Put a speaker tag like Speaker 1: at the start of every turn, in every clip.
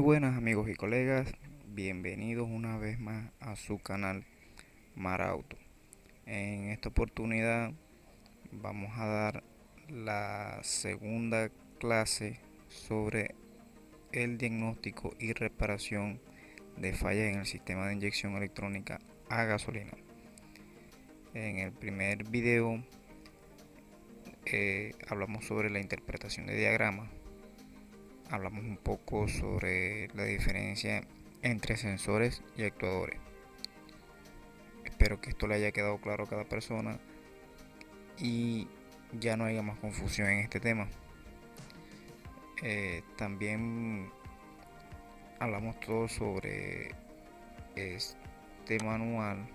Speaker 1: buenas amigos y colegas, bienvenidos una vez más a su canal Marauto. En esta oportunidad vamos a dar la segunda clase sobre el diagnóstico y reparación de fallas en el sistema de inyección electrónica a gasolina. En el primer video hablamos sobre la interpretación de diagramas, hablamos un poco sobre la diferencia entre sensores y actuadores. Espero que esto le haya quedado claro a cada persona y ya no haya más confusión en este tema. También hablamos todo sobre este manual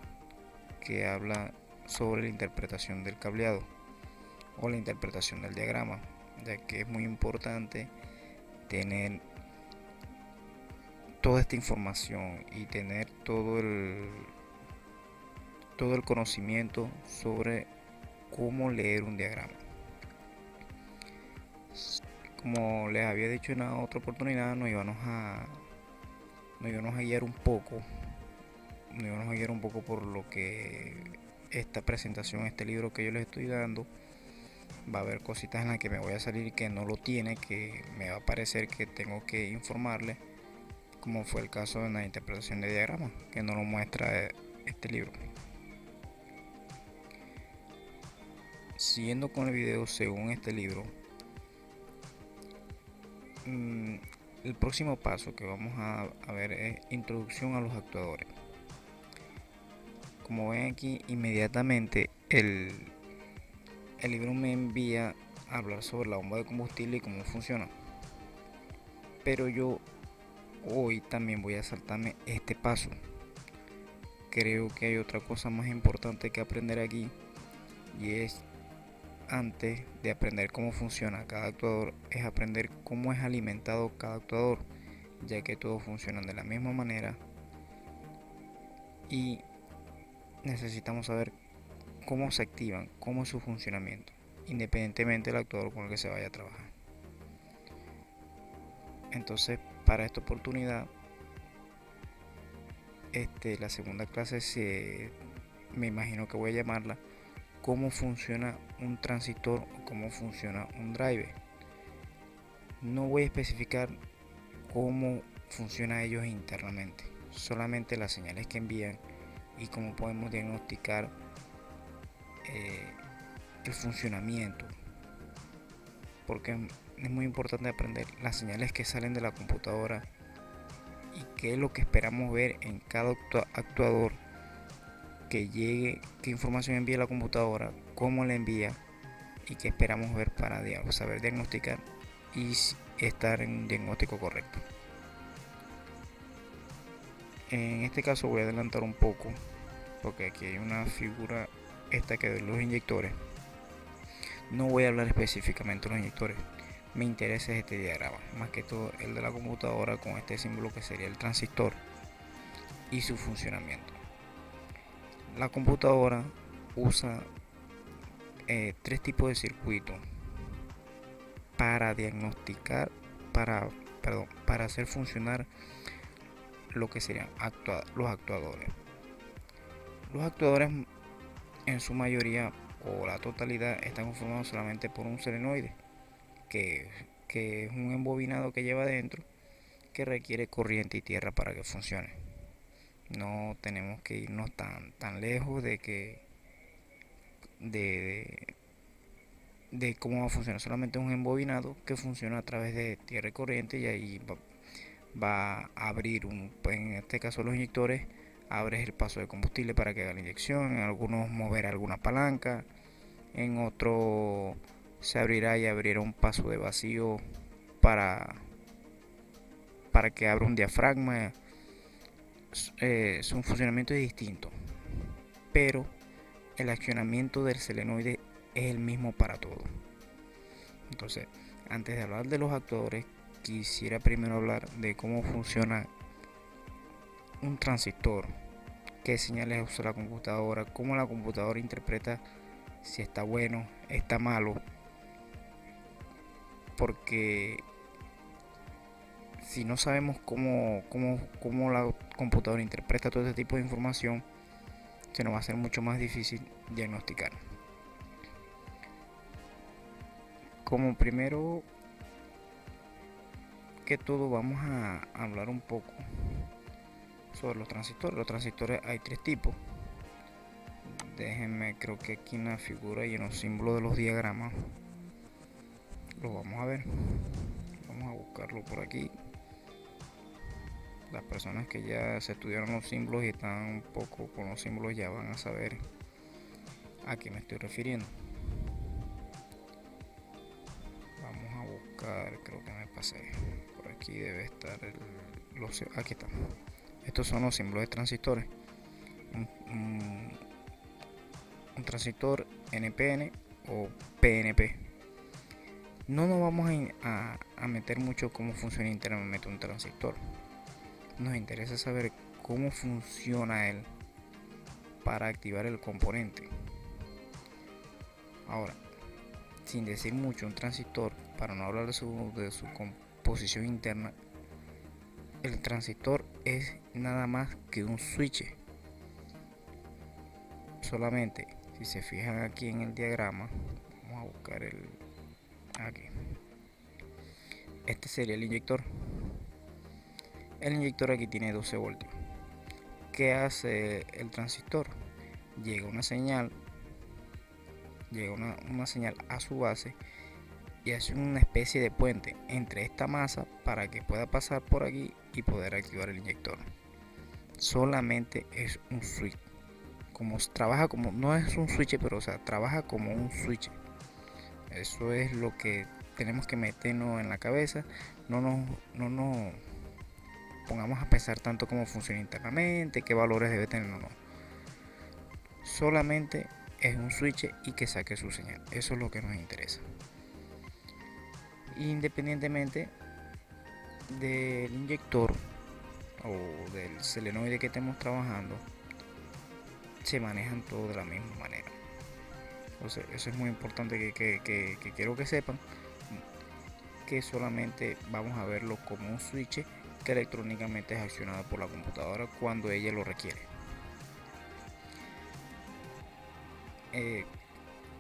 Speaker 1: que habla sobre la interpretación del cableado o la interpretación del diagrama, ya que es muy importante tener toda esta información y tener todo el conocimiento sobre cómo leer un diagrama. Como les había dicho en la otra oportunidad, nos íbamos a guiar un poco por lo que esta presentación, este libro que yo les estoy dando. Va a haber cositas en las que me voy a salir que no lo tiene, que me va a parecer que tengo que informarle, como fue el caso de la interpretación de diagramas, que no lo muestra este libro. Siguiendo con el video según este libro, el próximo paso que vamos a ver es introducción a los actuadores. Como ven aquí, inmediatamente el libro me envía a hablar sobre la bomba de combustible y cómo funciona. Pero yo hoy también voy a saltarme este paso. Creo que hay otra cosa más importante que aprender aquí, y es, antes de aprender cómo funciona cada actuador, es aprender cómo es alimentado cada actuador, ya que todos funcionan de la misma manera y necesitamos saber cómo se activan, cómo es su funcionamiento, independientemente del actuador con el que se vaya a trabajar. Entonces, para esta oportunidad, la segunda clase me imagino que voy a llamarla cómo funciona un transistor o cómo funciona un driver. No voy a especificar cómo funcionan ellos internamente, solamente las señales que envían y cómo podemos diagnosticar el funcionamiento, porque es muy importante aprender las señales que salen de la computadora y qué es lo que esperamos ver en cada actuador que llegue, qué información envía la computadora, cómo la envía y qué esperamos ver para saber diagnosticar y estar en un diagnóstico correcto. En este caso voy a adelantar un poco porque aquí hay una figura esta que de los inyectores. No voy a hablar específicamente de los inyectores, me interesa este diagrama, más que todo el de la computadora con este símbolo que sería el transistor y su funcionamiento. La computadora usa tres tipos de circuitos para diagnosticar, para hacer funcionar lo que serían los actuadores. Los actuadores en su mayoría o la totalidad están conformados solamente por un solenoide, que es un embobinado que lleva dentro, que requiere corriente y tierra para que funcione. No tenemos que irnos tan lejos de cómo va a funcionar. Solamente un embobinado que funciona a través de tierra y corriente, y ahí va a abrir en este caso los inyectores, abres el paso de combustible para que haga la inyección. En algunos mover alguna palanca, en otro se abrirá y abrirá un paso de vacío para que abra un diafragma. Su funcionamiento es distinto, pero el accionamiento del selenoide es el mismo para todo. Entonces, antes de hablar de los actuadores, quisiera primero hablar de cómo funciona un transistor, qué señales usa la computadora, cómo la computadora interpreta si está bueno, está malo, porque si no sabemos cómo la computadora interpreta todo este tipo de información, se nos va a hacer mucho más difícil diagnosticar. Como primero que todo, vamos a hablar un poco sobre los transistores. Los transistores hay tres tipos. Déjenme, creo que aquí en la figura y en los símbolos de los diagramas lo vamos a ver. Vamos a buscarlo por aquí. Las personas que ya se estudiaron los símbolos y están un poco con los símbolos ya van a saber a qué me estoy refiriendo. Vamos a buscar, creo que me pasé. Por aquí debe estar aquí está. Estos son los símbolos de transistores. Un transistor NPN o PNP. No nos vamos a meter mucho cómo funciona internamente un transistor. Nos interesa saber cómo funciona él para activar el componente. Ahora, sin decir mucho, un transistor, para no hablar de su composición interna, el transistor es nada más que un switch. Solamente, si se fijan aquí en el diagrama, vamos a buscar aquí. Este sería el inyector. El inyector aquí tiene 12 voltios. ¿Qué hace el transistor? Llega una señal a su base y hace una especie de puente entre esta masa para que pueda pasar por aquí y poder activar el inyector. Solamente es un switch. Trabaja como, no es un switch, pero trabaja como un switch. Eso es lo que tenemos que meternos en la cabeza. No nos pongamos a pensar tanto cómo funciona internamente, qué valores debe tener, no. Solamente es un switch y que saque su señal. Eso es lo que nos interesa. Independientemente del inyector o del solenoide que estemos trabajando, se manejan todos de la misma manera. Entonces, eso es muy importante que quiero que sepan, que solamente vamos a verlo como un switch que electrónicamente es accionado por la computadora cuando ella lo requiere.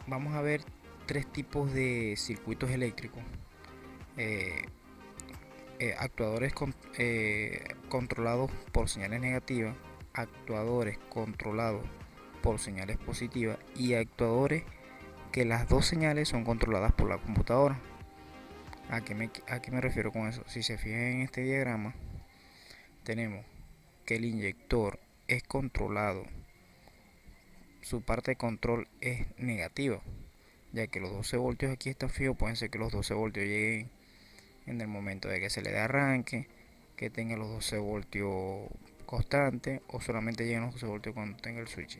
Speaker 1: Vamos a ver tres tipos de circuitos eléctricos. Actuadores controlados por señales negativas, actuadores controlados por señales positivas y actuadores que las dos señales son controladas por la computadora. ¿A qué me refiero con eso? Si se fijan en este diagrama, tenemos que el inyector es controlado, su parte de control es negativa, ya que los 12 voltios aquí están fijos. Pueden ser que los 12 voltios lleguen en el momento de que se le dé arranque, que tenga los 12 voltios constantes, o solamente lleguen los 12 voltios cuando tenga el switch.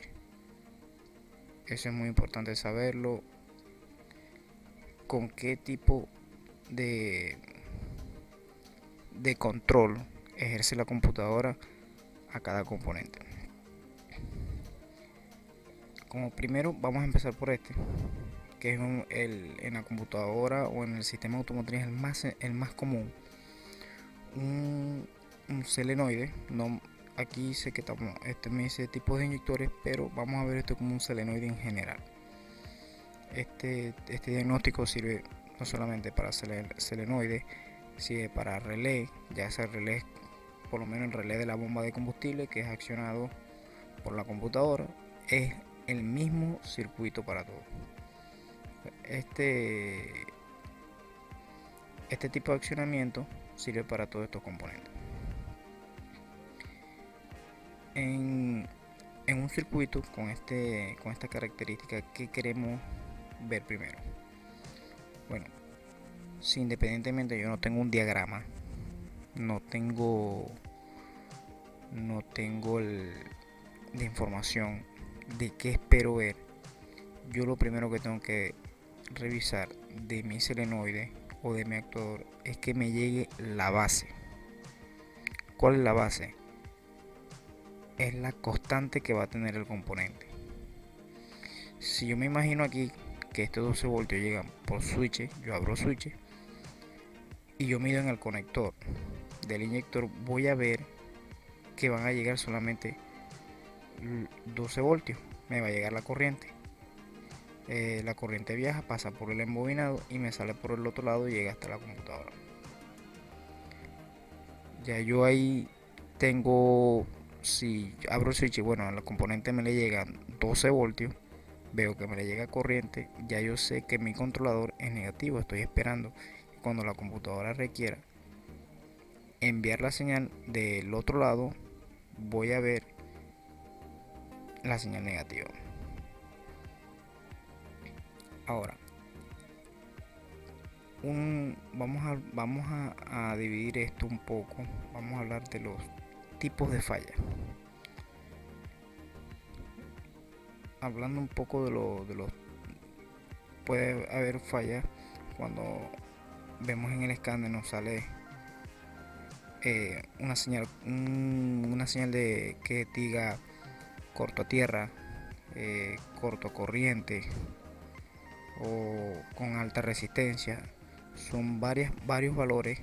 Speaker 1: Eso es muy importante saberlo, con qué tipo de control ejerce la computadora a cada componente. Como primero vamos a empezar por este, que es en la computadora o en el sistema automotriz el más común, un solenoide. No, aquí dice que me dice tipos de inyectores, pero vamos a ver esto como un solenoide en general. Este diagnóstico sirve no solamente para solenoide, sirve para relé, ya sea relé, por lo menos el relé de la bomba de combustible, que es accionado por la computadora. Es el mismo circuito para todo. Este tipo de accionamiento sirve para todos estos componentes. En un circuito con esta característica, ¿qué queremos ver primero? Bueno, si independientemente yo no tengo un diagrama, no tengo la información de qué espero ver, yo lo primero que tengo que revisar de mi solenoide o de mi actuador es que me llegue la base. ¿Cuál es la base? Es la constante que va a tener el componente. Si yo me imagino aquí que estos 12 voltios llegan por switch, yo abro switch y yo mido en el conector del inyector, voy a ver que van a llegar solamente 12 voltios. Me va a llegar la corriente. La corriente viaja, pasa por el embobinado y me sale por el otro lado y llega hasta la computadora. Ya yo ahí tengo, si abro el switch, bueno, a la componente me le llegan 12 voltios, veo que me le llega corriente, ya yo sé que mi controlador es negativo. Estoy esperando que cuando la computadora requiera enviar la señal del otro lado, voy a ver la señal negativa. Ahora, vamos a dividir esto un poco. Vamos a hablar de los tipos de fallas. Hablando un poco de los puede haber fallas cuando vemos en el escáner nos sale una señal de que diga corto a tierra, corto corriente o con alta resistencia. Son varios valores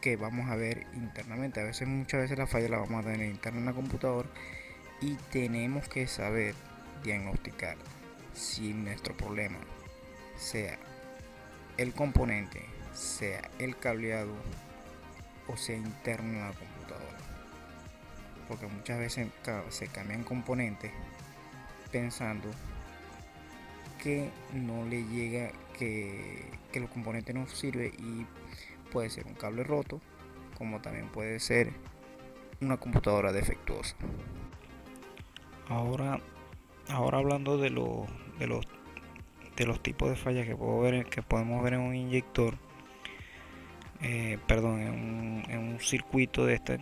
Speaker 1: que vamos a ver internamente. Muchas veces la falla la vamos a tener interna en la computadora y tenemos que saber diagnosticar si nuestro problema sea el componente, sea el cableado o sea interno en la computadora, porque muchas veces se cambian componentes pensando que no le llega, que el componente no sirve, y puede ser un cable roto, como también puede ser una computadora defectuosa. Ahora hablando de los tipos de fallas que podemos ver en un inyector, en un circuito de este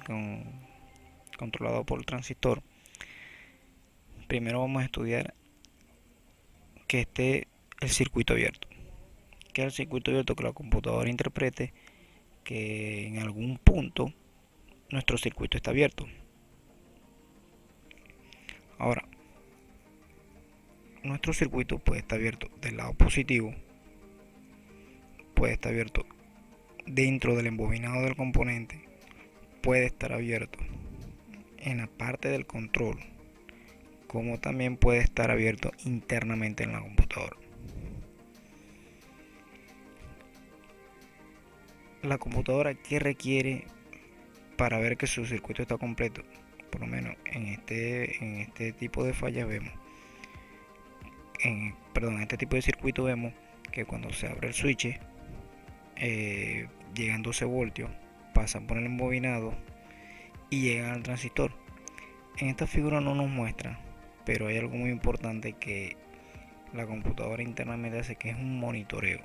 Speaker 1: controlado por el transistor. Primero vamos a estudiar que esté el circuito abierto. Que es el circuito abierto, que la computadora interprete que en algún punto nuestro circuito está abierto. Ahora, nuestro circuito puede estar abierto del lado positivo, puede estar abierto dentro del embobinado del componente, puede estar abierto en la parte del control, como también puede estar abierto internamente en la computadora. La computadora, ¿qué requiere para ver que su circuito está completo? Por lo menos en este tipo de fallas vemos, en este tipo de circuito vemos que cuando se abre el switch, llegan 12 voltios, pasan por el embobinado y llegan al transistor. En esta figura no nos muestra, pero hay algo muy importante que la computadora internamente hace, que es un monitoreo.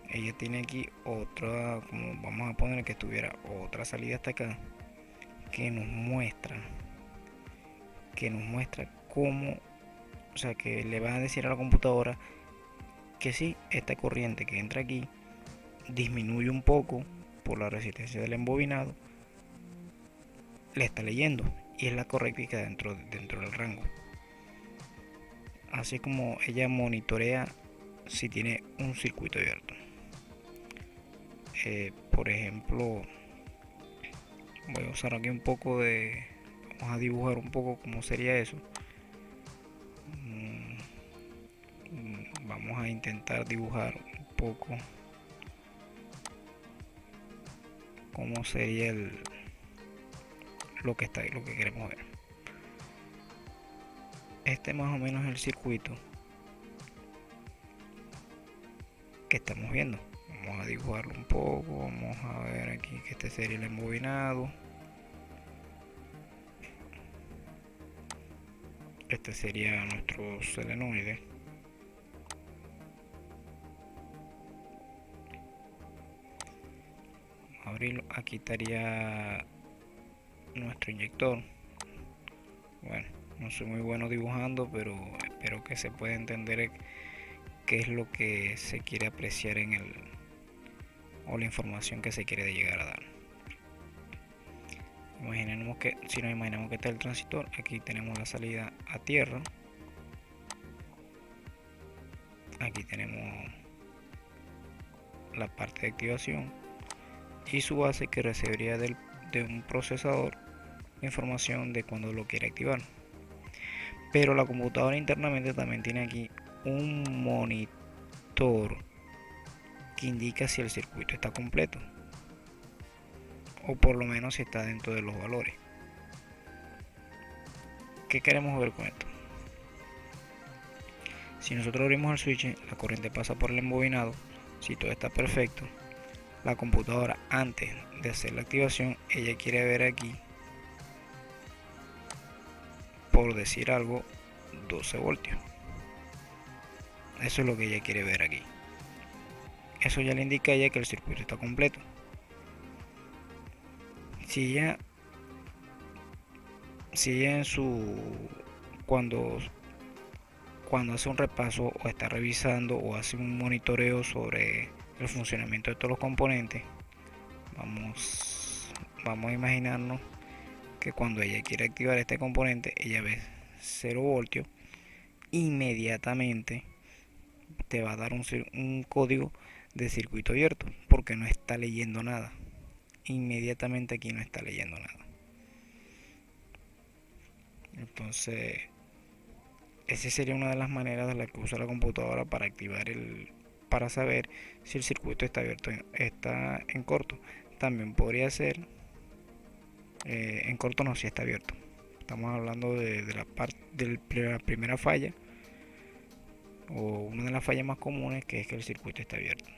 Speaker 1: Ella tiene aquí otra, como vamos a poner que estuviera otra salida hasta acá, que nos muestra cómo, o sea, que le va a decir a la computadora que sí, esta corriente que entra aquí disminuye un poco por la resistencia del embobinado, le está leyendo y es la correcta y queda dentro del rango. Así como ella monitorea si tiene un circuito abierto. Por ejemplo, voy a usar aquí un poco vamos a dibujar un poco cómo sería eso. Vamos a intentar dibujar un poco cómo sería lo que queremos ver. Este más o menos es el circuito que estamos viendo. Vamos a dibujarlo un poco. Vamos a ver aquí que este sería el embobinado. Este sería nuestro solenoide. Vamos a abrirlo. Aquí estaría nuestro inyector. Bueno, no soy muy bueno dibujando, pero espero que se pueda entender qué es lo que se quiere apreciar o la información que se quiere llegar a dar. Si nos imaginamos que está el transistor, aquí tenemos la salida a tierra, aquí tenemos la parte de activación, y su base que recibiría de un procesador información de cuando lo quiere activar. Pero la computadora internamente también tiene aquí un monitor que indica si el circuito está completo o por lo menos si está dentro de los valores. ¿Qué queremos ver con esto? Si nosotros abrimos el switch, la corriente pasa por el embobinado. Si todo está perfecto, la computadora, antes de hacer la activación, ella quiere ver aquí, por decir algo, 12 voltios. Eso es lo que ella quiere ver aquí. Eso ya le indica a ella que el circuito está completo. Si ella en su cuando hace un repaso o está revisando o hace un monitoreo sobre el funcionamiento de todos los componentes, vamos a imaginarnos que cuando ella quiere activar este componente, ella ve 0 voltios, inmediatamente te va a dar un código de circuito abierto porque no está leyendo nada. Inmediatamente aquí no está leyendo nada. Entonces, esa sería una de las maneras de la que usa la computadora para activar para saber si el circuito está abierto, está en corto. También podría ser en corto, no, si está abierto. Estamos hablando de la primera falla o una de las fallas más comunes, que es que el circuito está abierto.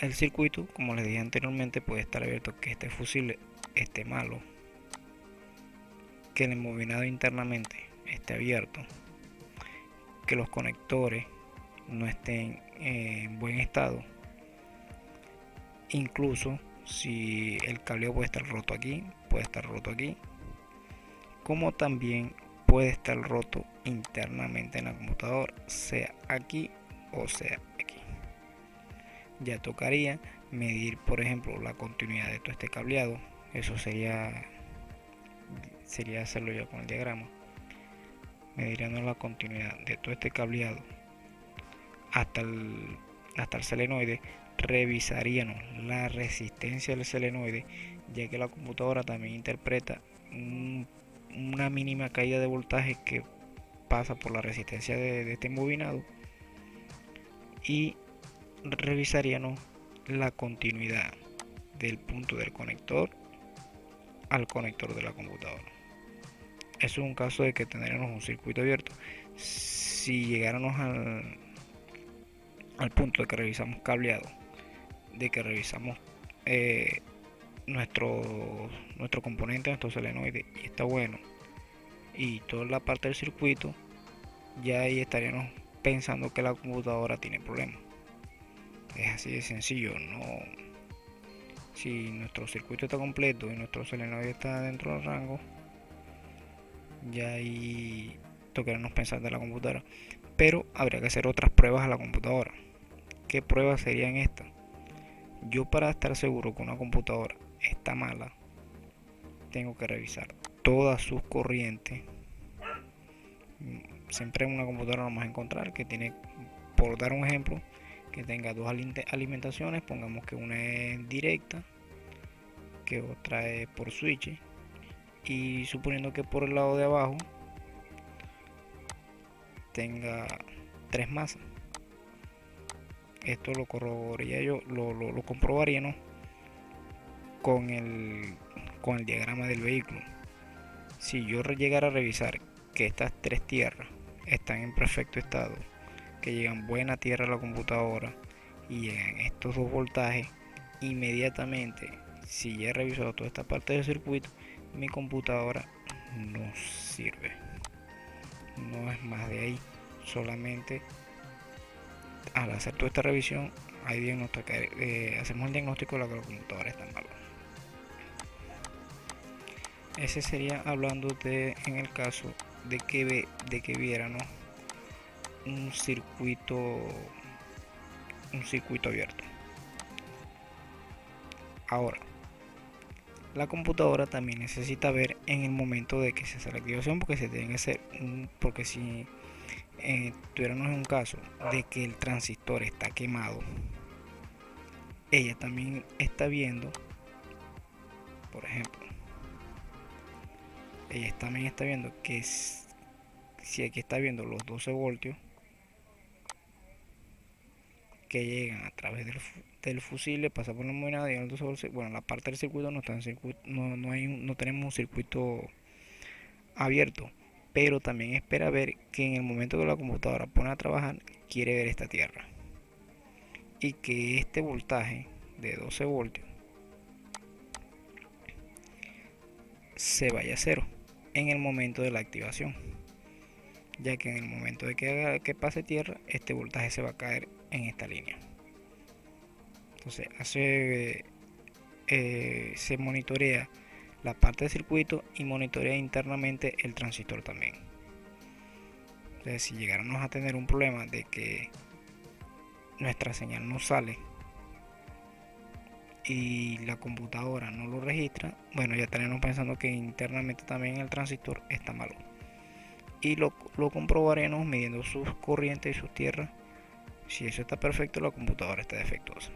Speaker 1: El circuito, como les dije anteriormente, puede estar abierto, que este fusible esté malo, que el embobinado internamente esté abierto, que los conectores no estén en buen estado, incluso si el cableado puede estar roto aquí, como también puede estar roto internamente en la computadora, sea aquí o sea aquí. Ya tocaría medir, por ejemplo, la continuidad de todo este cableado. Eso sería hacerlo ya con el diagrama. Mediríamos la continuidad de todo este cableado hasta el solenoide. Revisaríamos la resistencia del solenoide, ya que la computadora también interpreta una mínima caída de voltaje que pasa por la resistencia de este embobinado, y revisaríamos la continuidad del punto del conector al conector de la computadora. Eso es un caso de que tendríamos un circuito abierto. Si llegáramos al punto de que revisamos cableado, de que revisamos nuestro componente, nuestro solenoide, y está bueno, y toda la parte del circuito, ya ahí estaríamos pensando que la computadora tiene problemas. Es así de sencillo. No, si nuestro circuito está completo y nuestro solenoide está dentro del rango, ya ahí tocaremos pensar de la computadora. Pero habría que hacer otras pruebas a la computadora. ¿Qué pruebas serían estas? Yo, para estar seguro que una computadora está mala, tengo que revisar todas sus corrientes. Siempre en una computadora vamos a encontrar que tiene, por dar un ejemplo, que tenga dos alimentaciones. Pongamos que una es directa, que otra es por switch, y suponiendo que por el lado de abajo tenga 3 masas. Esto lo corroboraría yo, lo comprobaría, ¿no? con el diagrama del vehículo. Si yo llegara a revisar que estas 3 tierras están en perfecto estado, que llegan buena tierra a la computadora y llegan estos 2 voltajes, inmediatamente, si ya he revisado toda esta parte del circuito, mi computadora no sirve. No es más de ahí. Solamente al hacer toda esta revisión, hacemos el diagnóstico de la computadora está mala. Ese sería hablando en el caso de que viéramos un circuito abierto. Ahora, la computadora también necesita ver en el momento de que se hace la activación, porque se tiene que hacer porque si tuviéramos un caso de que el transistor está quemado, ella también está viendo, por ejemplo, ella también está viendo que si aquí está viendo los 12 voltios que llegan a través del fusible, pasa por la moneda y el 12 voltios, bueno, la parte del circuito no está en circuito, no tenemos un circuito abierto, pero también espera ver que en el momento que la computadora pone a trabajar, quiere ver esta tierra y que este voltaje de 12 voltios se vaya a cero en el momento de la activación, ya que en el momento de que pase tierra, este voltaje se va a caer en esta línea. Entonces se monitorea la parte del circuito y monitorea internamente el transistor también. Entonces, si llegáramos a tener un problema de que nuestra señal no sale y la computadora no lo registra, bueno, ya estaremos pensando que internamente también el transistor está malo. Y lo comprobaremos midiendo sus corrientes y sus tierras. Si eso está perfecto, la computadora está defectuosa.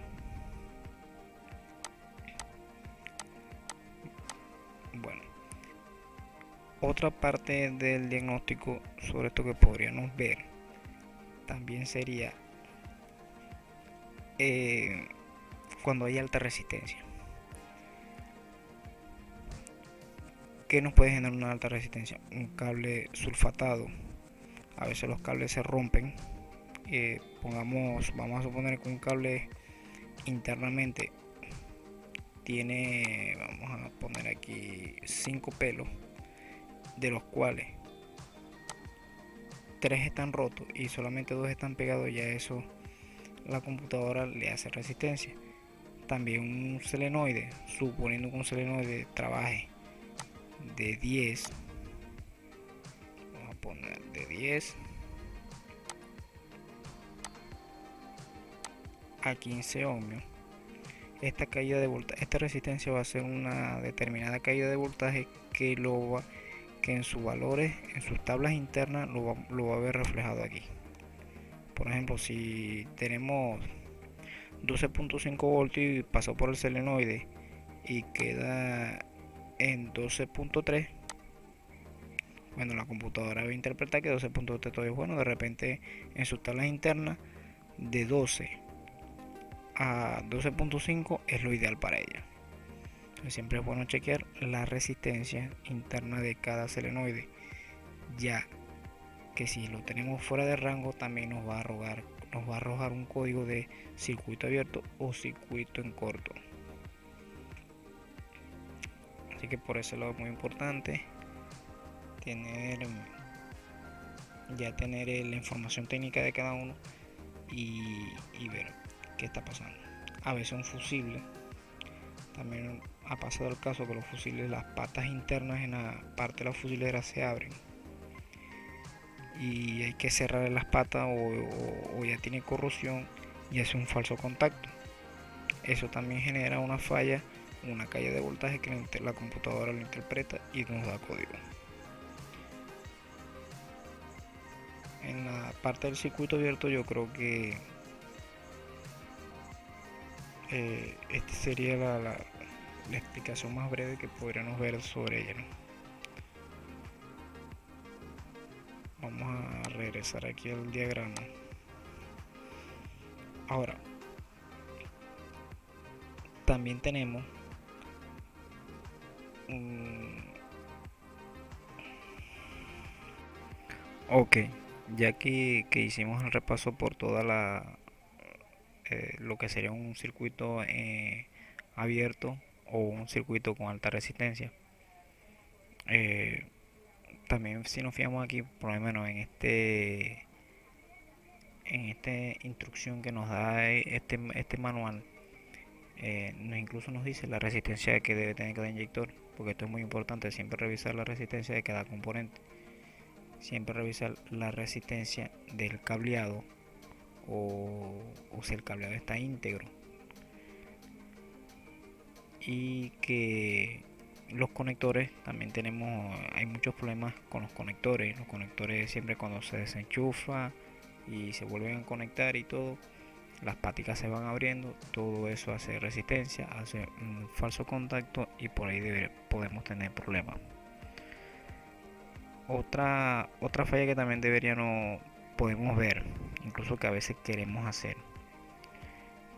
Speaker 1: Bueno, otra parte del diagnóstico sobre esto que podríamos ver también sería cuando hay alta resistencia. ¿Qué nos puede generar una alta resistencia? Un cable sulfatado. A veces los cables se rompen. Vamos a suponer que un cable internamente tiene, vamos a poner aquí 5 pelos, de los cuales 3 están rotos y solamente 2 están pegados. Ya eso la computadora le hace resistencia. También un solenoide, suponiendo que un solenoide trabaje de 10, vamos a poner de 10 a 15 ohmios, esta caída de voltaje, esta resistencia va a ser una determinada caída de voltaje que en sus valores, en sus tablas internas lo va a ver reflejado aquí. Por ejemplo, si tenemos 12.5 voltios y pasó por el solenoide y queda en 12.3, bueno, la computadora va a interpretar que 12.3 todavía es bueno. De repente en sus tablas internas de 12 a 12.5 es lo ideal para ella. Entonces, siempre es bueno chequear la resistencia interna de cada solenoide, ya que si lo tenemos fuera de rango también nos va a arrojar un código de circuito abierto o circuito en corto. Así que por eso es muy importante tener la información técnica de cada uno y ver qué está pasando. A veces un fusible, también ha pasado el caso que los fusibles, las patas internas en la parte de la fusilera se abren y hay que cerrar las patas o ya tiene corrosión y hace un falso contacto. Eso también genera una falla, una caída de voltaje que la computadora lo interpreta y nos da código. En la parte del circuito abierto yo creo que esta sería la explicación más breve que podríamos ver sobre ella, ¿no? Vamos a regresar aquí al diagrama. Ahora, también tenemos ok, ya que hicimos el repaso por toda lo que sería un circuito abierto o un circuito con alta resistencia. También si nos fijamos aquí, por lo menos en esta instrucción que nos da este manual, incluso nos dice la resistencia que debe tener cada inyector, porque esto es muy importante, siempre revisar la resistencia de cada componente, siempre revisar la resistencia del cableado o si el cableado está íntegro, y que los conectores también hay muchos problemas con los conectores siempre cuando se desenchufa y se vuelven a conectar y todo, las páticas se van abriendo, todo eso hace resistencia, hace un falso contacto y por ahí podemos tener problemas. Otra falla que también no podemos ver, incluso que a veces queremos hacer,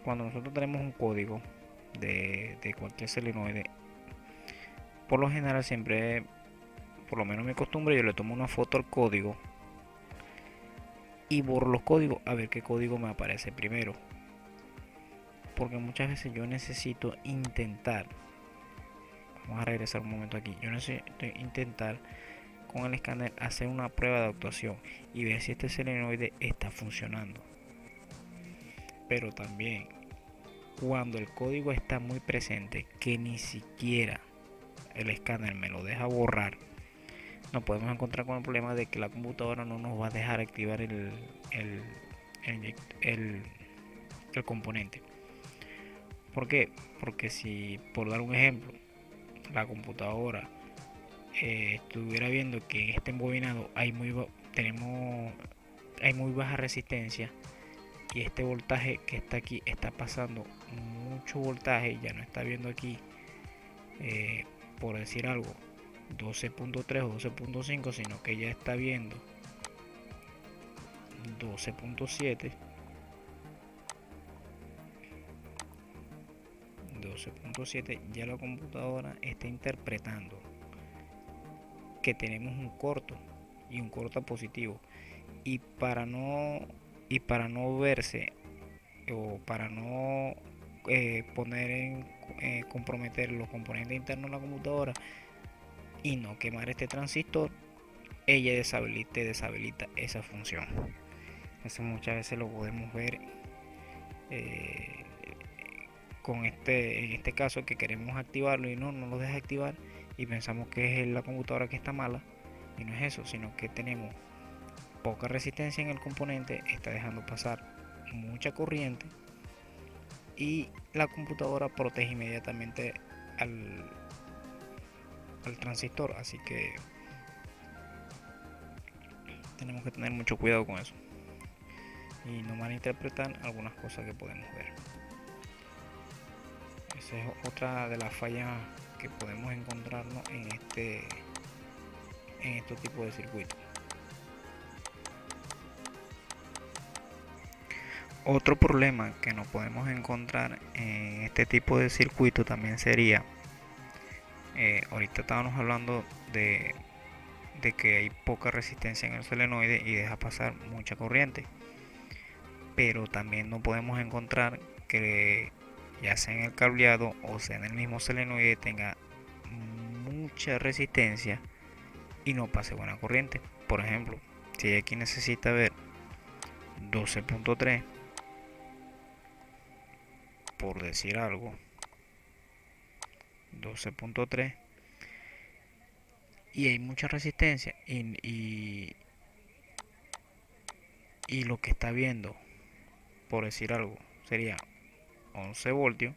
Speaker 1: cuando nosotros tenemos un código de cualquier solenoide, por lo general siempre, por lo menos mi costumbre, yo le tomo una foto al código y borro los códigos a ver qué código me aparece primero, porque muchas veces yo necesito intentar, vamos a regresar un momento aquí, yo necesito intentar con el escáner hacer una prueba de actuación y ver si este solenoide está funcionando. Pero también cuando el código está muy presente, que ni siquiera el escáner me lo deja borrar, nos podemos encontrar con el problema de que la computadora no nos va a dejar activar el, el, el componente. ¿Por qué? Porque si, por dar un ejemplo, la computadora estuviera viendo que en este embobinado hay muy baja resistencia y este voltaje que está aquí está pasando mucho voltaje, ya no está viendo aquí, eh, por decir algo, 12.3 o 12.5, sino que ya está viendo 12.7, 12.7, ya la computadora está interpretando que tenemos un corto y un corto positivo, y para no verse o para no poner en comprometer los componentes internos de la computadora y no quemar este transistor, ella deshabilita esa función. Eso muchas veces lo podemos ver eh, en este caso, que queremos activarlo y no lo deja activar y pensamos que es la computadora que está mala, y no es eso, sino que tenemos poca resistencia en el componente, está dejando pasar mucha corriente y la computadora protege inmediatamente al, al transistor, así que tenemos que tener mucho cuidado con eso y no malinterpretar algunas cosas que podemos ver. Esa es otra de las fallas que podemos encontrarnos en este tipo de circuitos. Otro problema que nos podemos encontrar en este tipo de circuito también sería, ahorita estábamos hablando de que hay poca resistencia en el solenoide y deja pasar mucha corriente, pero también no podemos encontrar que ya sea en el cableado o sea en el mismo solenoide tenga mucha resistencia y no pase buena corriente. Por ejemplo, si aquí necesita ver 12.3, por decir algo, 12.3, y hay mucha resistencia y lo que está viendo, por decir algo, sería 11 voltios,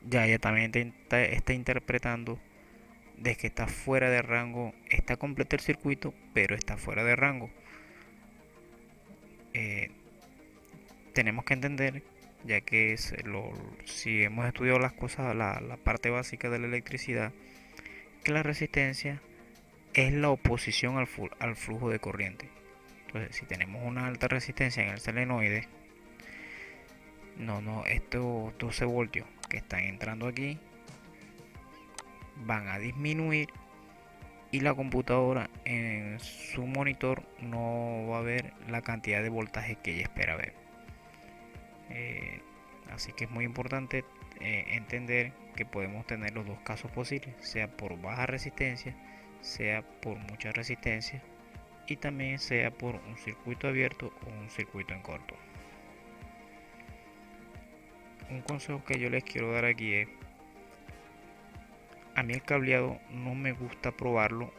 Speaker 1: ya ella también está interpretando de que está fuera de rango, está completo el circuito, pero está fuera de rango. Eh, Tenemos que entender, ya que si hemos estudiado las cosas, la parte básica de la electricidad, que la resistencia es la oposición al flujo de corriente. Entonces, si tenemos una alta resistencia en el solenoide, estos 12 voltios que están entrando aquí van a disminuir y la computadora en su monitor no va a ver la cantidad de voltaje que ella espera ver. Así que es muy importante entender que podemos tener los dos casos posibles, sea por baja resistencia, sea por mucha resistencia y también sea por un circuito abierto o un circuito en corto. Un consejo que yo les quiero dar aquí es, a mí el cableado no me gusta probarlo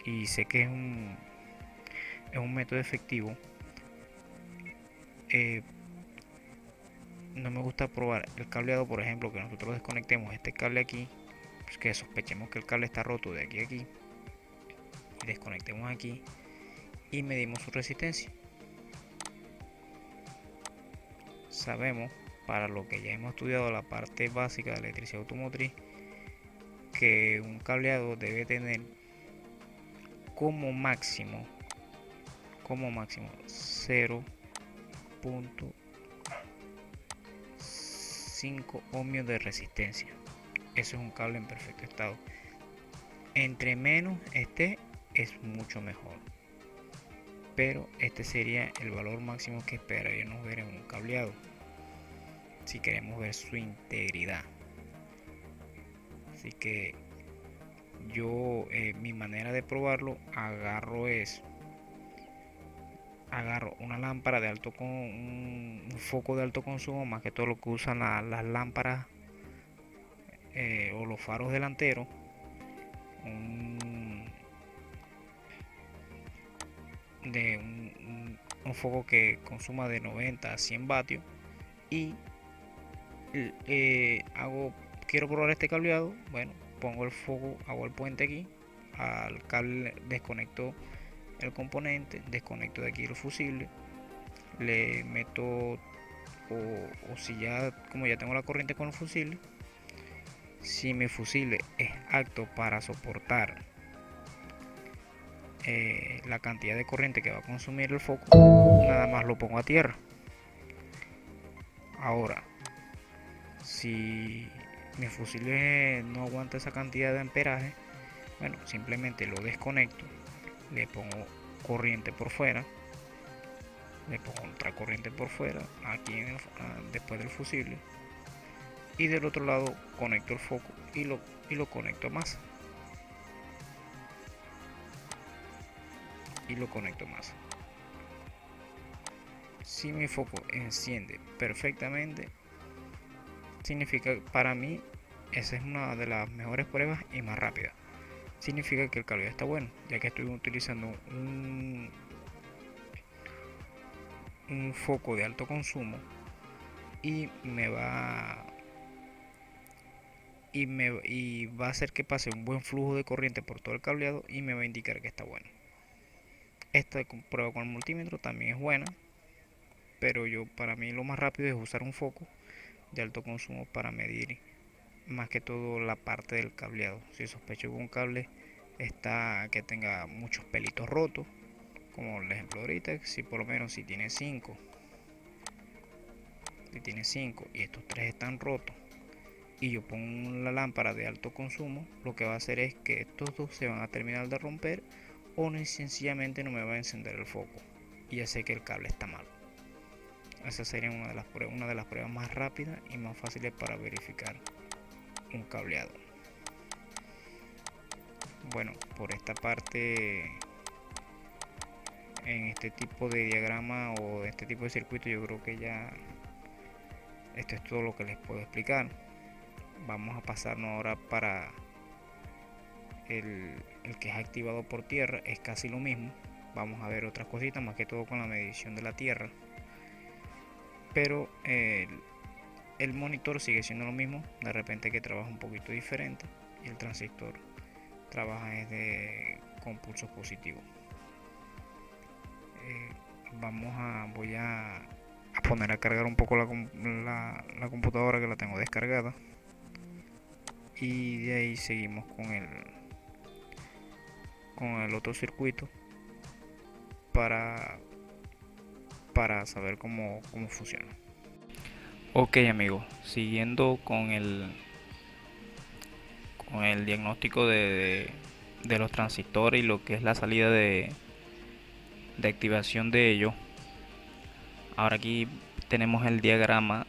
Speaker 1: y sé que es un método efectivo. No me gusta probar el cableado, por ejemplo, que nosotros desconectemos este cable aquí, pues que sospechemos que el cable está roto de aquí a aquí, y desconectemos aquí y medimos su resistencia. sabemos, para lo que ya hemos estudiado la parte básica de electricidad automotriz, que un cableado debe tener como máximo 0.5 ohmios de resistencia. Eso es un cable en perfecto estado. Entre menos esté, es mucho mejor, pero este sería el valor máximo que esperaríamos ver en un cableado si queremos ver su integridad. Así que yo, mi manera de probarlo, agarro una lámpara de un foco de alto consumo, más que todo lo que usan las lámparas o los faros delanteros, un, un foco que consuma de 90 a 100 vatios, y quiero probar este cableado. Bueno, pongo el foco, hago el puente aquí al cable, desconecto el componente, desconecto de aquí el fusible, le meto, o si ya, como ya tengo la corriente con el fusible, si mi fusible es apto para soportar la cantidad de corriente que va a consumir el foco, nada más lo pongo a tierra. Ahora, si mi fusible no aguanta esa cantidad de amperaje, bueno, simplemente lo desconecto, le pongo corriente por fuera, le pongo otra corriente por fuera aquí después del fusible, y del otro lado conecto el foco y lo conecto más Si mi foco enciende perfectamente, significa, para mí esa es una de las mejores pruebas y más rápidas. Significa que el cableado está bueno, ya que estoy utilizando un foco de alto consumo, y va a hacer que pase un buen flujo de corriente por todo el cableado, y me va a indicar que está bueno. Esta prueba con el multímetro también es buena, pero para mí lo más rápido es usar un foco de alto consumo para medir más que todo la parte del cableado. Si sospecho que un cable que tenga muchos pelitos rotos, como el ejemplo ahorita, si por lo menos si tiene 5 y estos 3 están rotos, y yo pongo la lámpara de alto consumo, lo que va a hacer es que estos dos se van a terminar de romper, o sencillamente no me va a encender el foco, y ya sé que el cable está mal. Esa sería una de las pruebas más rápidas y más fáciles para verificar un cableado. Bueno, por esta parte, en este tipo de diagrama o este tipo de circuito, yo creo que ya esto es todo lo que les puedo explicar. Vamos a pasarnos ahora para el que es activado por tierra. Es casi lo mismo. Vamos a ver otras cositas, más que todo con la medición de la tierra, pero el monitor sigue siendo lo mismo, de repente que trabaja un poquito diferente, y el transistor trabaja con pulsos positivos. Voy a poner a cargar un poco la computadora, que la tengo descargada, y de ahí seguimos con el otro circuito para saber cómo funciona. Ok, amigos, siguiendo con el diagnóstico de los transistores y lo que es la salida de activación de ellos. Ahora aquí tenemos el diagrama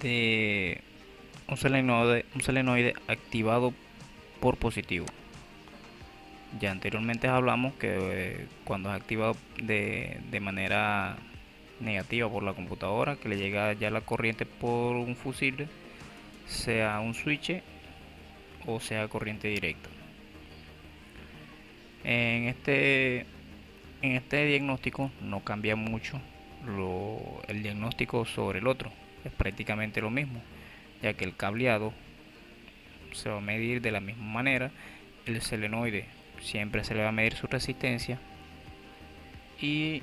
Speaker 1: de un solenoide activado por positivo. Ya anteriormente hablamos que cuando es activado de manera negativa por la computadora, que le llega ya la corriente por un fusible, sea un switch o sea corriente directa. En este diagnóstico no cambia mucho el diagnóstico sobre el otro, es prácticamente lo mismo, ya que el cableado se va a medir de la misma manera. El solenoide siempre se le va a medir su resistencia, y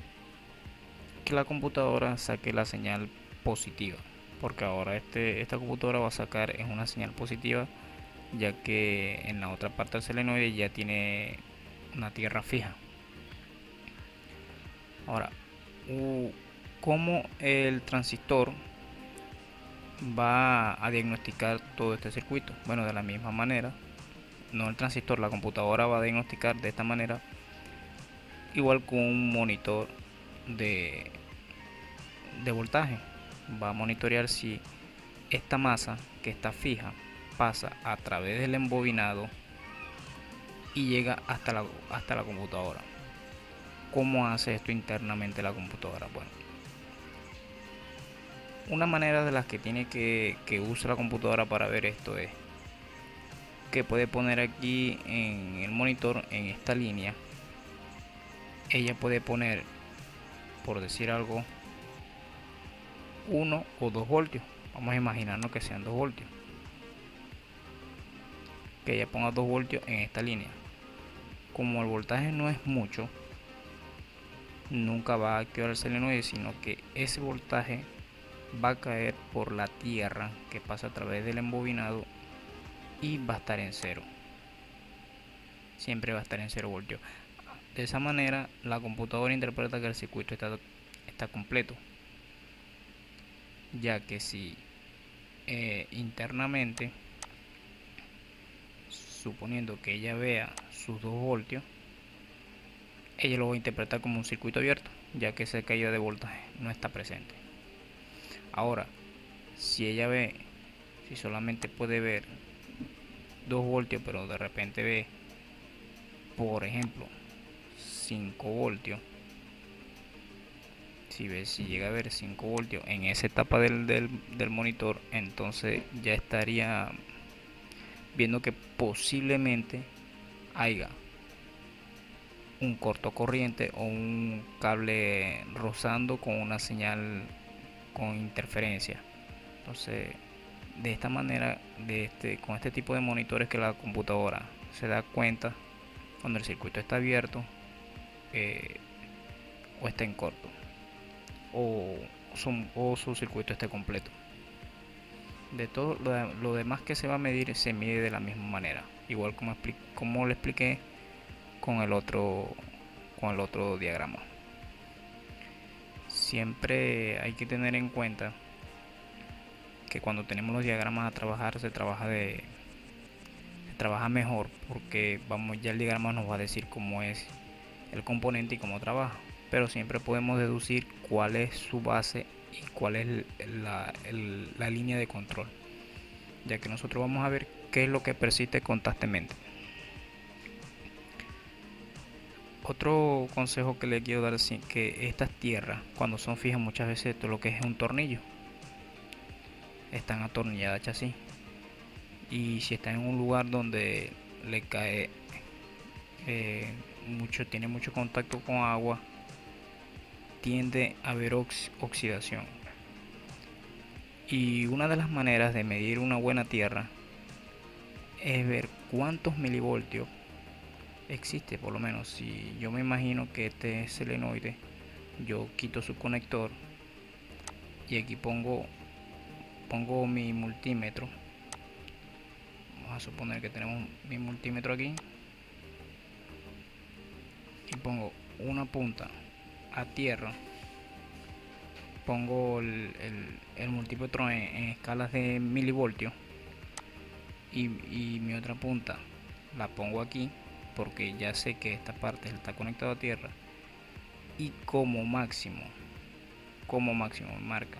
Speaker 1: que la computadora saque la señal positiva, porque ahora esta computadora va a sacar en una señal positiva, ya que en la otra parte del solenoide ya tiene una tierra fija. Ahora, ¿cómo el transistor va a diagnosticar todo este circuito? Bueno, de la misma manera, no el transistor, la computadora va a diagnosticar de esta manera, igual con un monitor de, de voltaje. Va a monitorear si esta masa que está fija pasa a través del embobinado y llega hasta la computadora. ¿Cómo hace esto internamente la computadora? Bueno, una manera de las que tiene que usa la computadora para ver esto es que puede poner aquí en el monitor, en esta línea, ella puede poner, por decir algo, 1 o 2 voltios. Vamos a imaginarnos que sean 2 voltios. Que ella ponga 2 voltios en esta línea. Como el voltaje no es mucho, nunca va a activar el solenoide, sino que ese voltaje va a caer por la tierra que pasa a través del embobinado y va a estar en cero. Siempre va a estar en 0 voltios. De esa manera la computadora interpreta que el circuito está completo, ya que si internamente, suponiendo que ella vea sus 2 voltios, ella lo va a interpretar como un circuito abierto, ya que esa caída de voltaje no está presente. Ahora, si ella ve, si solamente puede ver 2 voltios, pero de repente ve, por ejemplo, 5 voltios, si llega a ver 5 voltios en esa etapa del monitor, entonces ya estaría viendo que posiblemente haya un cortocorriente o un cable rozando con una señal con interferencia. Entonces, de esta manera, con este tipo de monitores, que la computadora se da cuenta cuando el circuito está abierto o está en corto, o su circuito esté completo. De todo lo demás que se va a medir, se mide de la misma manera, igual como le expliqué con el otro diagrama. Siempre hay que tener en cuenta que cuando tenemos los diagramas a trabajar, se trabaja mejor, porque ya el diagrama nos va a decir cómo es el componente y cómo trabaja, pero siempre podemos deducir cuál es su base y cuál es la línea de control, ya que nosotros vamos a ver qué es lo que persiste constantemente. Otro consejo que le quiero dar es que estas tierras, cuando son fijas, muchas veces todo lo que es un tornillo, están atornilladas así, y si está en un lugar donde le cae tiene mucho contacto con agua, tiende a haber oxidación. Y una de las maneras de medir una buena tierra es ver cuántos milivoltios existe. Por lo menos, si yo me imagino que este es selenoide, yo quito su conector y aquí pongo mi multímetro. Vamos a suponer que tenemos mi multímetro aquí y pongo una punta a tierra, pongo el multímetro en escalas de milivoltios y mi otra punta la pongo aquí, porque ya sé que esta parte está conectada a tierra, y como máximo marca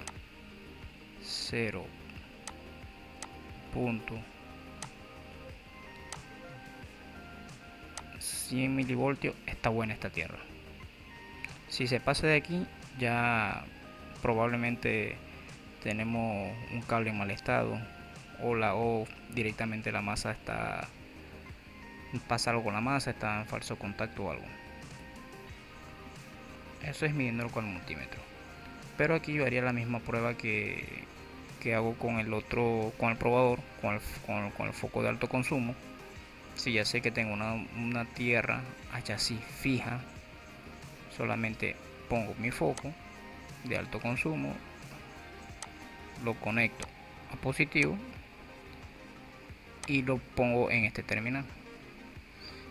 Speaker 1: 0.100 milivoltios. Está buena esta tierra. Si se pasa de aquí, ya probablemente tenemos un cable en mal estado, o directamente la masa pasa algo con la masa, está en falso contacto o algo. Eso es midiéndolo con el multímetro. Pero aquí yo haría la misma prueba que hago con el probador, con el foco de alto consumo. Si ya sé que tengo una tierra así fija, solamente pongo mi foco de alto consumo lo conecto a positivo y lo pongo en este terminal.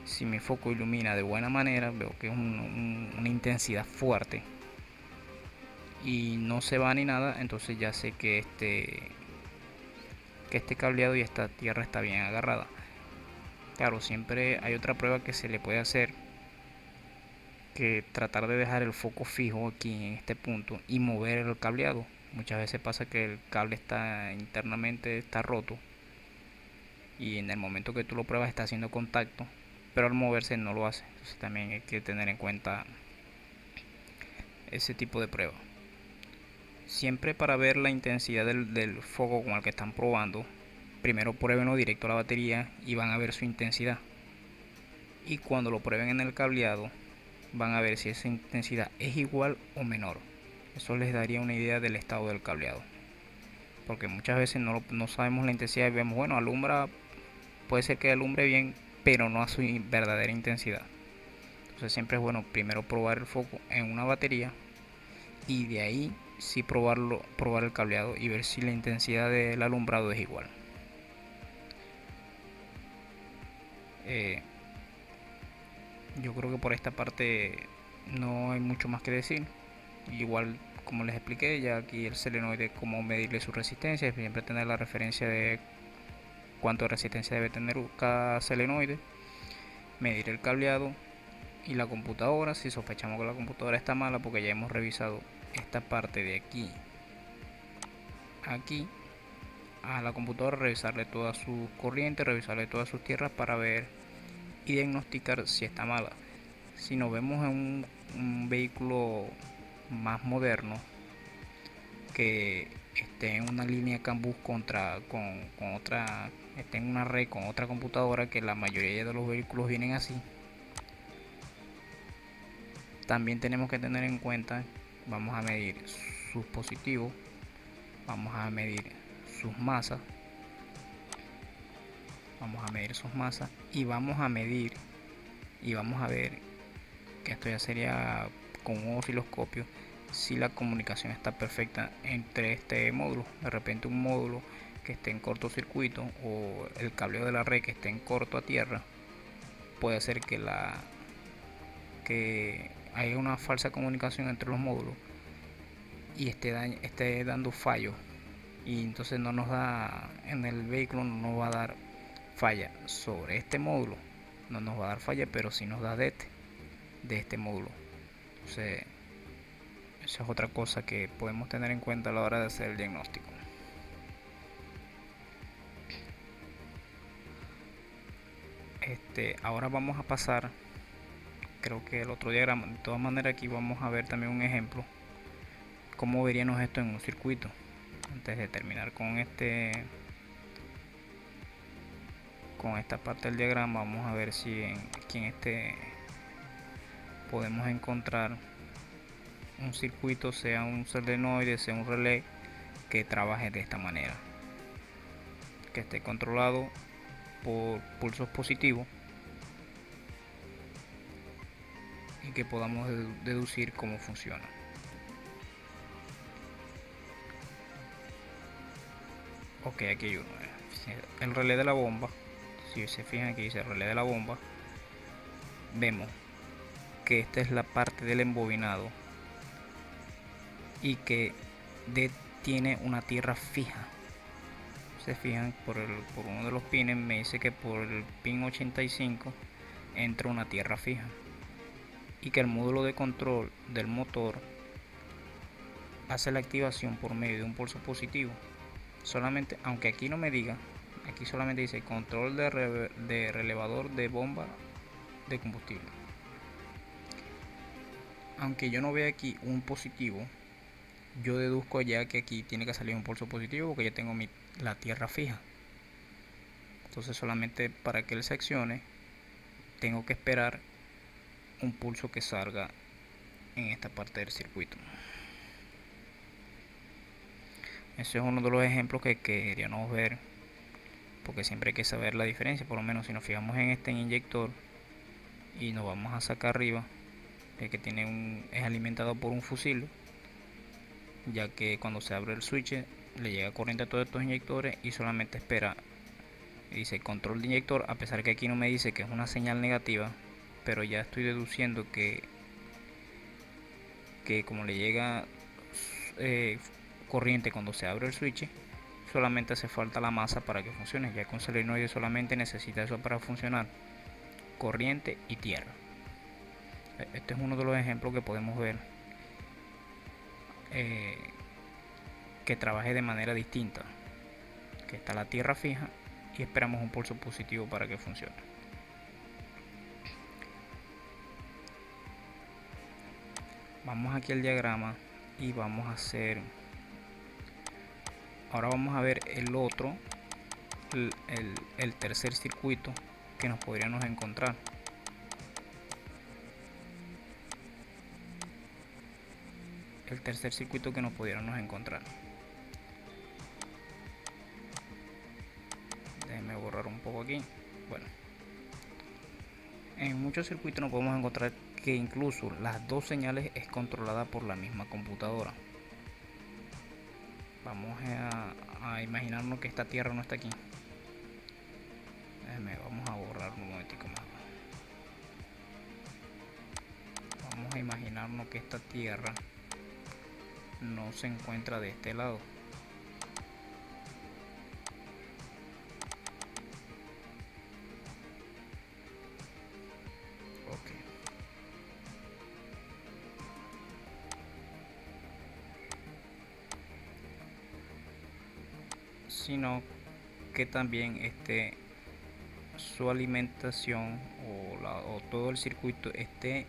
Speaker 1: Si mi foco ilumina de buena manera, veo que es una intensidad fuerte y no se va ni nada, entonces ya sé que este cableado y esta tierra está bien agarrada. Claro, siempre hay otra prueba que se le puede hacer, que tratar de dejar el foco fijo aquí en este punto y mover el cableado. Muchas veces pasa que el cable está internamente está roto y en el momento que tú lo pruebas está haciendo contacto, pero al moverse no lo hace. Entonces también hay que tener en cuenta ese tipo de prueba. Siempre para ver la intensidad del foco con el que están probando, primero pruébenlo directo a la batería y van a ver su intensidad. Y cuando lo prueben en el cableado, van a ver si esa intensidad es igual o menor. Eso les daría una idea del estado del cableado. Porque muchas veces no sabemos la intensidad y vemos, bueno, alumbra, puede ser que alumbre bien, pero no a su verdadera intensidad. Entonces siempre es bueno primero probar el foco en una batería y de ahí sí probar el cableado y ver si la intensidad del alumbrado es igual. Yo creo que por esta parte no hay mucho más que decir. Igual como les expliqué ya aquí el solenoide, cómo medirle su resistencia, siempre tener la referencia de cuánto de resistencia debe tener cada solenoide, medir el cableado y la computadora. Si sospechamos que la computadora está mala, porque ya hemos revisado esta parte de aquí aquí a la computadora, revisarle toda su corriente, revisarle todas sus tierras para ver y diagnosticar si está mala. Si nos vemos en un vehículo más moderno que esté en una línea Cambus con otra, esté en una red con otra computadora, que la mayoría de los vehículos vienen así, también tenemos que tener en cuenta, vamos a medir sus positivos, vamos a medir sus masas, y vamos a medir y vamos a ver, que esto ya sería con un osciloscopio, si la comunicación está perfecta entre este módulo. De repente un módulo que esté en cortocircuito o el cableo de la red que esté en corto a tierra, puede hacer que haya una falsa comunicación entre los módulos y esté dando fallos, y entonces no nos da, en el vehículo no nos va a dar falla sobre este módulo, no nos va a dar falla, pero si nos da de este módulo. Entonces esa es otra cosa que podemos tener en cuenta a la hora de hacer el diagnóstico. Ahora vamos a pasar, creo que el otro diagrama. De todas maneras aquí vamos a ver también un ejemplo, cómo veríamos esto en un circuito. Antes de terminar con esta parte del diagrama, vamos a ver si aquí en podemos encontrar un circuito, sea un solenoide, sea un relé, que trabaje de esta manera, que esté controlado por pulsos positivos y que podamos deducir cómo funciona. Ok, aquí hay uno, el relé de la bomba. Si se fijan, aquí dice relé de la bomba, vemos que esta es la parte del embobinado y que tiene una tierra fija. Se fijan, por uno de los pines me dice que por el pin 85 entra una tierra fija, y que el módulo de control del motor hace la activación por medio de un pulso positivo. Solamente, aunque aquí no me diga, aquí solamente dice control de relevador de bomba de combustible. Aunque yo no vea aquí un positivo, yo deduzco ya que aquí tiene que salir un pulso positivo, porque ya tengo la tierra fija. Entonces solamente para que él se accione tengo que esperar un pulso que salga en esta parte del circuito. Ese es uno de los ejemplos que queríamos ver, porque siempre hay que saber la diferencia. Por lo menos si nos fijamos en este inyector y nos vamos a sacar arriba, el que es alimentado por un fusible, ya que cuando se abre el switch le llega corriente a todos estos inyectores y solamente espera. Dice control de inyector, a pesar que aquí no me dice que es una señal negativa, pero ya estoy deduciendo que como le llega corriente cuando se abre el switch, solamente hace falta la masa para que funcione, ya que un solenoide solamente necesita eso para funcionar: corriente y tierra. Este es uno de los ejemplos que podemos ver que trabaje de manera distinta, que está la tierra fija y esperamos un pulso positivo para que funcione. Vamos aquí al diagrama y vamos a hacer, ahora vamos a ver el otro, el tercer circuito que nos podríamos encontrar. El tercer circuito que nos pudiéramos encontrar. Déjenme borrar un poco aquí. Bueno, en muchos circuitos nos podemos encontrar que incluso las dos señales es controlada por la misma computadora. Vamos a imaginarnos que esta tierra no está aquí. Vamos a borrar un momentico más. Vamos a imaginarnos que esta tierra no se encuentra de este lado. Ok. Sino que también su alimentación o todo el circuito esté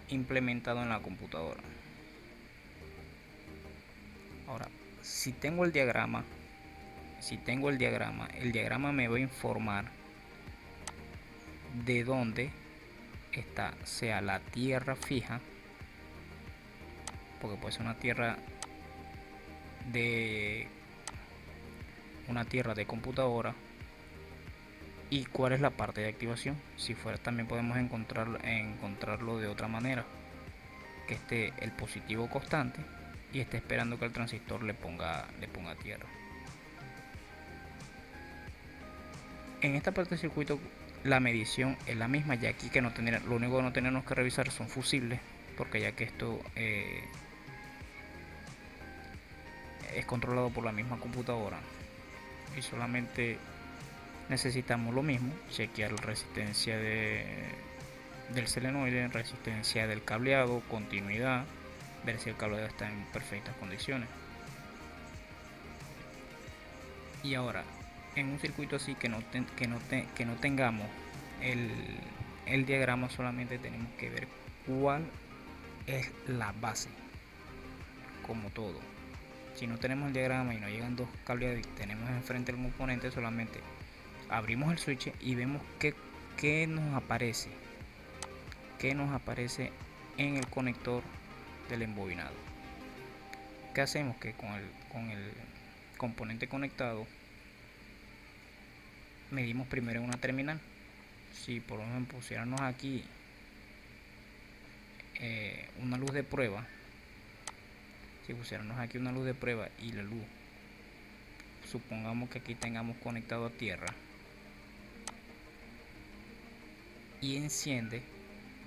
Speaker 1: implementado en la computadora. Ahora, si tengo el diagrama, el diagrama me va a informar de dónde está, sea la tierra fija, porque puede ser una tierra de computadora, y cuál es la parte de activación. Si fuera, también podemos encontrarlo de otra manera, que esté el positivo constante y esté esperando que el transistor le ponga tierra. En esta parte del circuito la medición es la misma, ya aquí que lo único que no tenemos que revisar son fusibles, porque ya que esto es controlado por la misma computadora y solamente necesitamos lo mismo: chequear la resistencia del solenoide, resistencia del cableado, continuidad, ver si el cableado está en perfectas condiciones. Y ahora, en un circuito así que no tengamos el diagrama, solamente tenemos que ver cuál es la base, como todo. Si no tenemos el diagrama y no llegan dos cableados y tenemos enfrente el componente, solamente abrimos el switch y vemos que nos aparece en el conector del embobinado. ¿Qué hacemos? Que con el componente conectado medimos primero en una terminal. Si por ejemplo pusiéramos aquí una luz de prueba, y la luz, supongamos que aquí tengamos conectado a tierra y enciende,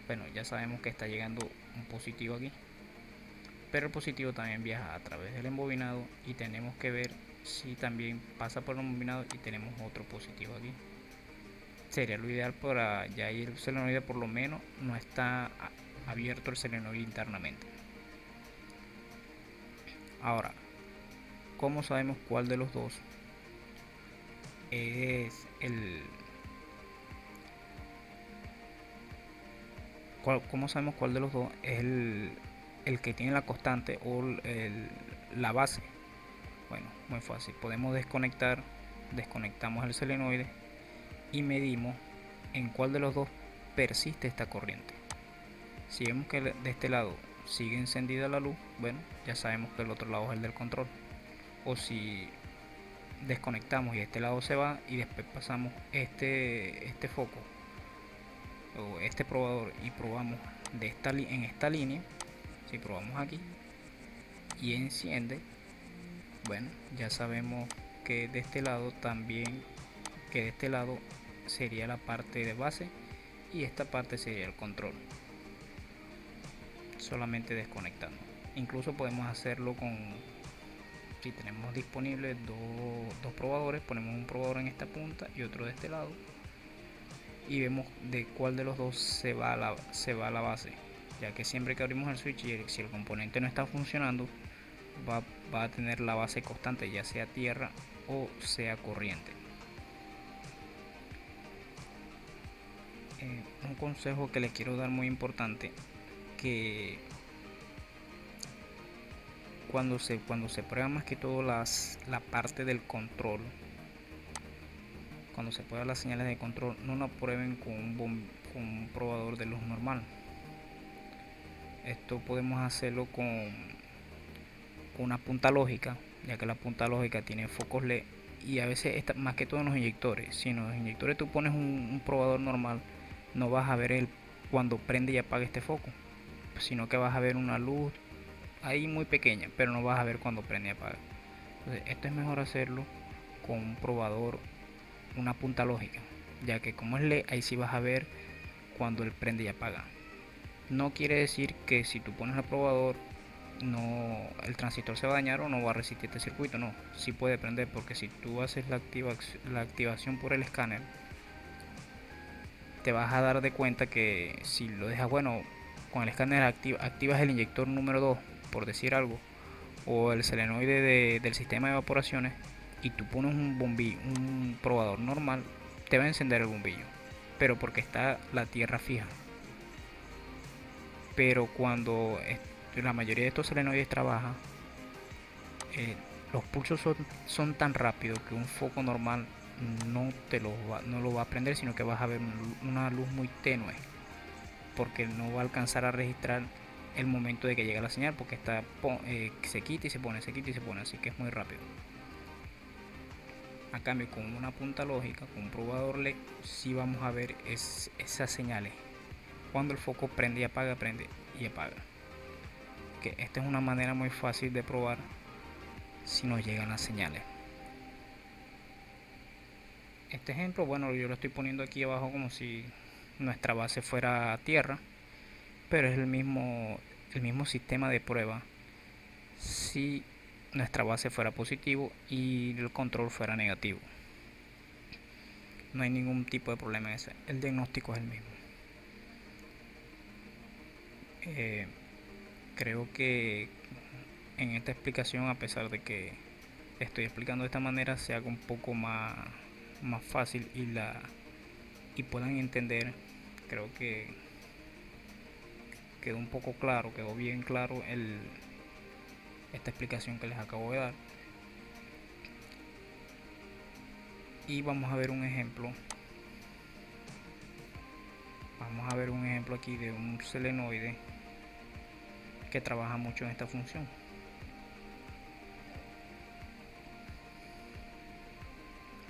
Speaker 1: bueno, ya sabemos que está llegando un positivo aquí, pero el positivo también viaja a través del embobinado y tenemos que ver si también pasa por el embobinado y tenemos otro positivo aquí. Sería lo ideal para ya ir el solenoide, por lo menos no está abierto el solenoide internamente. Ahora, ¿cómo sabemos cuál de los dos es cómo sabemos cuál de los dos es el que tiene la constante o la base? Bueno, muy fácil. Podemos desconectamos el solenoide y medimos en cuál de los dos persiste esta corriente. Si vemos que de este lado sigue encendida la luz, bueno, ya sabemos que el otro lado es el del control. O si desconectamos y este lado se va y después pasamos este foco o este probador y probamos en esta línea, si probamos aquí y enciende, Bueno, ya sabemos que de este lado también, que de este lado sería la parte de base y esta parte sería el control, solamente desconectando. Incluso podemos hacerlo con, si tenemos disponibles dos probadores, ponemos un probador en esta punta y otro de este lado y vemos de cuál de los dos se va a la base, ya que siempre que abrimos el switch y si el componente no está funcionando va, va a tener la base constante, ya sea tierra o sea corriente. Un consejo que les quiero dar muy importante, que cuando se prueba más que todo la parte del control, cuando se prueban las señales de control, no la prueben con un probador de luz normal. Esto podemos hacerlo con una punta lógica, ya que la punta lógica tiene focos LED y a veces más que todo en los inyectores. Si en los inyectores tú pones un probador normal, no vas a ver cuando prende y apaga este foco, sino que vas a ver una luz ahí muy pequeña, pero no vas a ver cuando prende y apaga. Entonces, esto es mejor hacerlo con un probador, una punta lógica, ya que como es LED, ahí sí vas a ver cuando él prende y apaga. No quiere decir que si tú pones el probador no, el transistor se va a dañar o no va a resistir este circuito. No, sí puede prender, porque si tú haces la activación por el escáner, te vas a dar de cuenta que si lo dejas, bueno, con el escáner activas el inyector número 2 por decir algo, o el solenoide del sistema de evaporaciones, y tú pones un bombillo, un probador normal, te va a encender el bombillo, pero porque está la tierra fija. Pero cuando la mayoría de estos solenoides trabaja, eh, los pulsos son tan rápidos que un foco normal no lo va a prender, sino que vas a ver una luz muy tenue, porque no va a alcanzar a registrar el momento de que llega la señal, porque se quita y se pone, se quita y se pone, así que es muy rápido. A cambio, con una punta lógica, con un probador LED, sí vamos a ver esas señales, cuando el foco prende y apaga. Que esta es una manera muy fácil de probar si nos llegan las señales. Este ejemplo, bueno, yo lo estoy poniendo aquí abajo como si nuestra base fuera tierra, pero es el mismo sistema de prueba si nuestra base fuera positivo y el control fuera negativo. No hay ningún tipo de problema en ese. El diagnóstico es el mismo. Eh, Creo que en esta explicación, a pesar de que estoy explicando de esta manera, se haga un poco más fácil y puedan entender. Creo que quedó un poco claro, quedó bien claro esta explicación que les acabo de dar. Y vamos a ver un ejemplo. Vamos a ver un ejemplo aquí de un selenoide que trabaja mucho en esta función.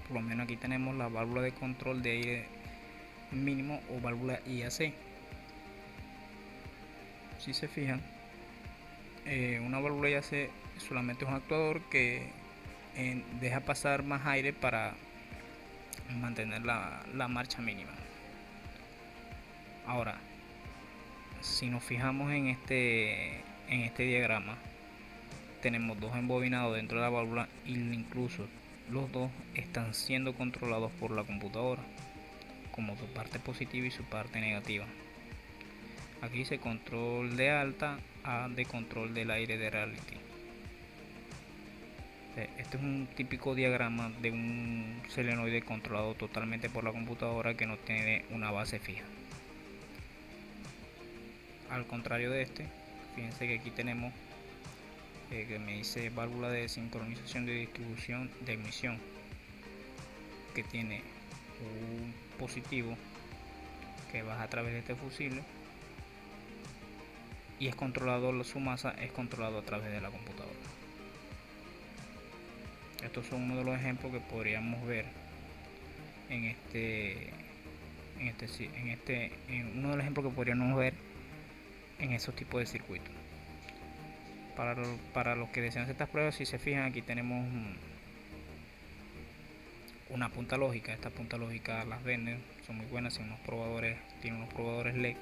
Speaker 1: Por lo menos aquí tenemos la válvula de control de aire mínimo o válvula IAC. Si se fijan, una válvula IAC solamente es un actuador que deja pasar más aire para mantener la marcha mínima. Ahora, si nos fijamos en este diagrama, tenemos dos embobinados dentro de la válvula y incluso los dos están siendo controlados por la computadora, como su parte positiva y su parte negativa. Aquí dice control de alta a de control del aire de reality. Este es un típico diagrama de un solenoide controlado totalmente por la computadora que no tiene una base fija. Al contrario de este, fíjense que aquí tenemos que me dice válvula de sincronización de distribución de emisión, que tiene un positivo que baja a través de este fusible y es controlado, su masa es controlado a través de la computadora. Estos son uno de los ejemplos que podríamos ver en uno de los ejemplos que podríamos ver en esos tipos de circuitos. Para los que desean hacer estas pruebas, si se fijan, aquí tenemos una punta lógica. Esta punta lógica las venden, son muy buenas, tienen unos probadores LED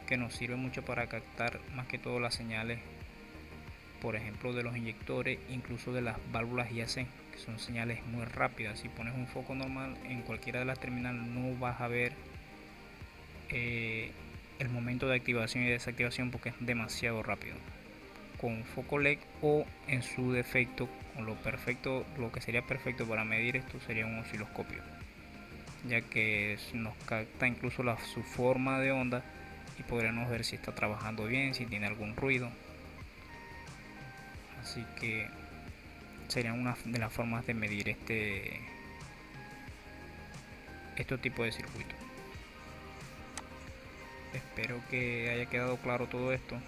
Speaker 1: que nos sirven mucho para captar más que todo las señales, por ejemplo de los inyectores, incluso de las válvulas IAC, que son señales muy rápidas. Si pones un foco normal en cualquiera de las terminales, no vas a ver el momento de activación y desactivación porque es demasiado rápido. Con un foco LED, o en su defecto, con lo que sería perfecto para medir esto sería un osciloscopio, ya que nos capta incluso su forma de onda y podremos ver si está trabajando bien, si tiene algún ruido. Así que sería una de las formas de medir este tipo de circuito. Espero que haya quedado claro todo esto.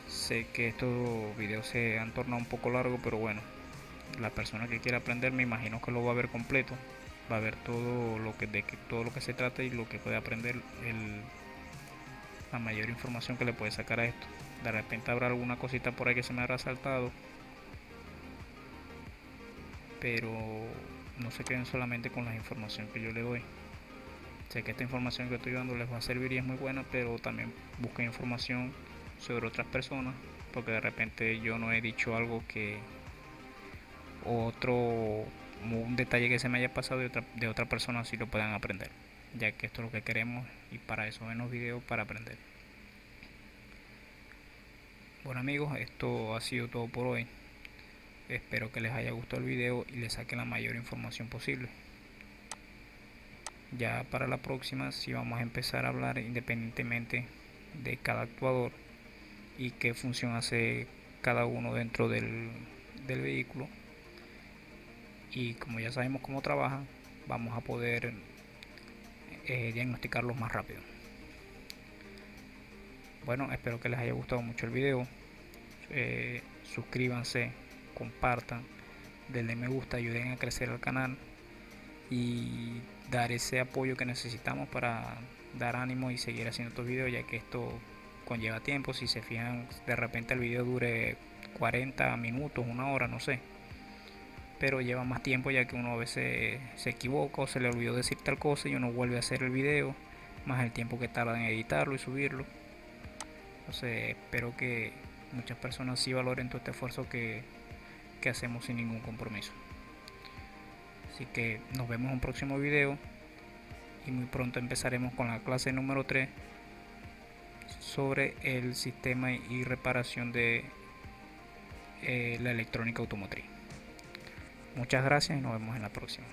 Speaker 1: Sé que estos videos se han tornado un poco largos, pero bueno, la persona que quiera aprender me imagino que lo va a ver completo, va a ver todo todo lo que se trata y lo que puede aprender, la mayor información que le puede sacar a esto. De repente habrá alguna cosita por ahí que se me habrá saltado, pero no se queden solamente con la información que yo le doy. Sé que esta información que estoy dando les va a servir y es muy buena, pero también busquen información sobre otras personas, porque de repente yo no he dicho algo que un detalle que se me haya pasado de otra persona si lo puedan aprender, ya que esto es lo que queremos y para eso ven los videos, para aprender. Bueno amigos, esto ha sido todo por hoy. Espero que les haya gustado el video y les saque la mayor información posible. Ya para la próxima sí vamos a empezar a hablar independientemente de cada actuador y qué función hace cada uno dentro del vehículo, y como ya sabemos cómo trabajan, vamos a poder diagnosticarlos más rápido. Bueno, espero que les haya gustado mucho el video. Suscríbanse, compartan, denle me gusta, ayuden a crecer el canal y dar ese apoyo que necesitamos para dar ánimo y seguir haciendo estos videos, ya que esto conlleva tiempo. Si se fijan, de repente el video dure 40 minutos, una hora, no sé, pero lleva más tiempo, ya que uno a veces se equivoca o se le olvidó decir tal cosa y uno vuelve a hacer el video, más el tiempo que tarda en editarlo y subirlo. Entonces espero que muchas personas sí valoren todo este esfuerzo que hacemos sin ningún compromiso. Así que nos vemos en un próximo video y muy pronto empezaremos con la clase número 3 sobre el sistema y reparación de la electrónica automotriz. Muchas gracias y nos vemos en la próxima.